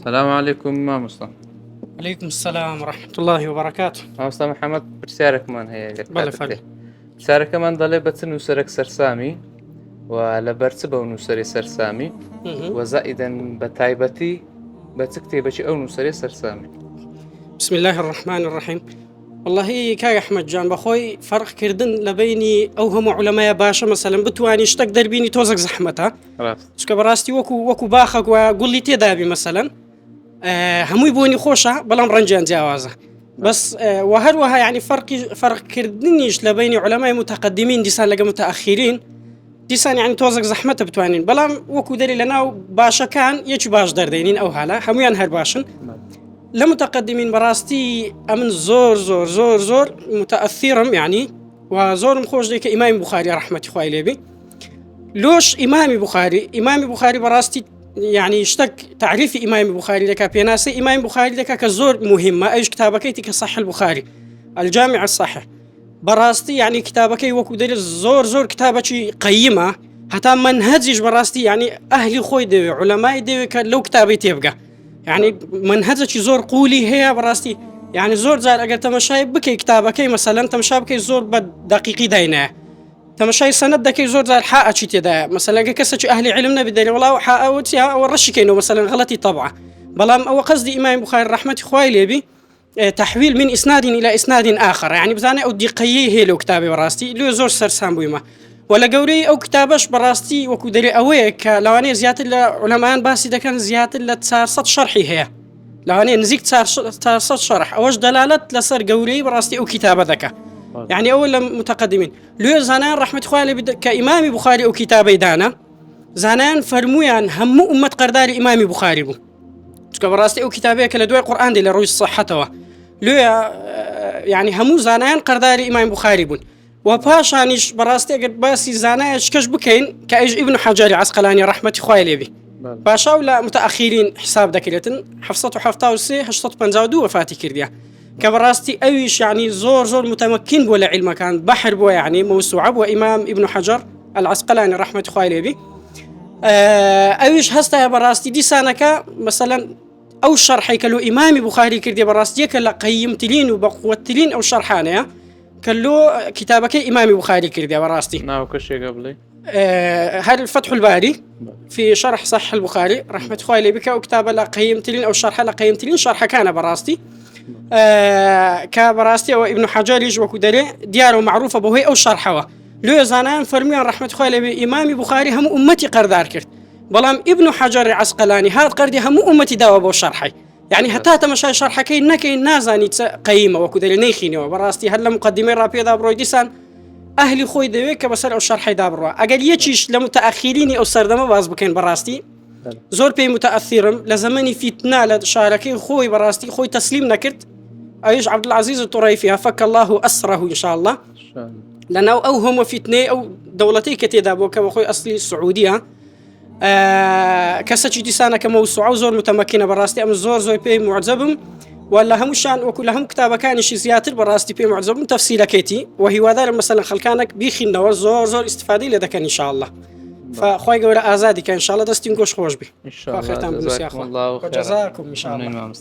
السلام عليكم مامۆستا. عليكم السلام ورحمة الله وبركاته. مامۆستا محەممەد پرسیارێکمان هەیە بەڵێ فەرموو. پرسیارەکەمان دەڵێ بە چ نووسەرێک سەرسامی و لەبەر چ بەو نووسەری سەرسامی وەزائیدەن بە تایبەتی بە چ کتێبێکی ئەو نووسەری سەرسامی. بسم الله الرحمن الرحيم. والله كاي أحمد جان بخوي فرق كردن لبيني أو هم علماء باشا مثلا بتواني اشتك دربيني توزك زحمتها شكا براستي وكو باخك وقول لي تدابي مثلا همو يبوني خوشة بلام رنجان جاوازة بس وهروها يعني فرق كردنيش لبيني علماء متقدمين ديسان لقى متأخرين ديسان يعني توزك زحمتها بتوانين بلام وكو دليل لنا باشا كان يجي باش دردينين أو هلا هميان هر باشن لمتقدمين براستي أمن زور زور زور زور متأثرم يعني وزور مخوش ديك إمام بخاري رحمة خواه ليبي لوش إمام بخاري براستي يعني اشتك تعريف إمام بخاري لك بيناسي إمام بخاري لك كزور مهمة أيش كتابك كصح البخاري الجامع الصحيح براستي يعني كتابك وكو دليل زور زور كتابك قيمة حتى منهجش براستي يعني أهلي خوي دي علماء دي لو كتابي تبقى يعني منهجك زور قولي هي براستي يعني زور زار اگر تماشای بکی کتابکی مثلا تماشا بکی زور بدقیقی دینه تماشای سند دکی زور زار حق چی تدا مثلا کسی اهل علمنا بدلی والله حق او تیا او رش کینو مثلا غلطي طبعه بلام او قصدي امام بخاري رحمه خوای لبي تحويل من اسناد الى اسناد اخر يعني بزانه او دقيه هي لو كتابي براستي لو زور سرسان بويما ولا قوري او كتابش براستي وكو دري اويك لواني زيادة العلماء باسي دا كان زيادة لتسارصت شرحي هي لواني نزيك تسارصت شرح اوش دلالة لسر قوري براستي او كتابة ذكا يعني اول متقدمين لو زانان رحمة خوالي كإمام بخاري او كتابي دانا زانان فرمويان همو امة قرداري امام بخاري بو تسكا براستي او كتابي كالدواء قرآن دي لروي الصحة لو يعني همو زانان قرداري امام بخاري بون وباشانيش براستي قد باسي زانايش كش بكين كأيج ابن حجر عسقلاني رحمة خواه ليبي باشا ولا متأخرين حساب داكلتن حفصة وحفطة وسي هشتط بنزاودو وفاتي كرديا كبراستي أيش يعني زور زور متمكن ولا علم كان بحر بو يعني موسوعة وإمام ابن حجر العسقلاني رحمة خواه ليبي أيش هستا يا براستي دي سانكا مثلا أو شرحي كلو إمام بخاري كردي براستي كلا قيمتلين وبقوتلين أو شرحانيا كلو كتابك إمام بخاري كردي براستي ناو كشي قبلي هل فتح الباري في شرح صح البخاري رحمة خواه ليبك وكتاب لا قيمتلين أو شرح لا قيمتلين شرح كان براستي كبراستي أو ابن حجر يجوا كدري دياره معروفة بوهي أو شرحه لو زانان فرميان رحمة خواه ليبي إمام بخاري هم أمتي قردار كرت بلام ابن حجر عسقلاني هذا قردي هم أمتي داوا بو شرحي يعني حتى تمشي شرحكي نكي نازاني قيمة وكذا نيخيني وبراستي هلا مقدمين رابي دابروي ديسان أهلي خوي دويك بس أو شرحي دابروا أقل يتشيش لمتأخرين أو سردما باز بكين براستي زور بي متأثرم لزماني فتنة لشاركي خوي براستي خوي تسليم نكرت أيش عبد العزيز الطريفي فك الله أسره إن شاء الله لأنه أو هم فتنة أو دولتي كتيدابو كوخوي أصلي السعودية كسر ديسانا كموسوعة وزور متمكنة براستي أم زور بي معجبهم ولا هم شان وكلهم كتابة كان شيء زياتر براستي بي معجبهم تفصيل كيتي وهي وذا مثلا خلكانك بيخين زور استفادة لذا كان إن شاء الله فخوي قولا آزادي كان إن شاء الله دستين قوش خوش بي إن شاء الله جزاكم الله خير وجزاكم إن شاء الله.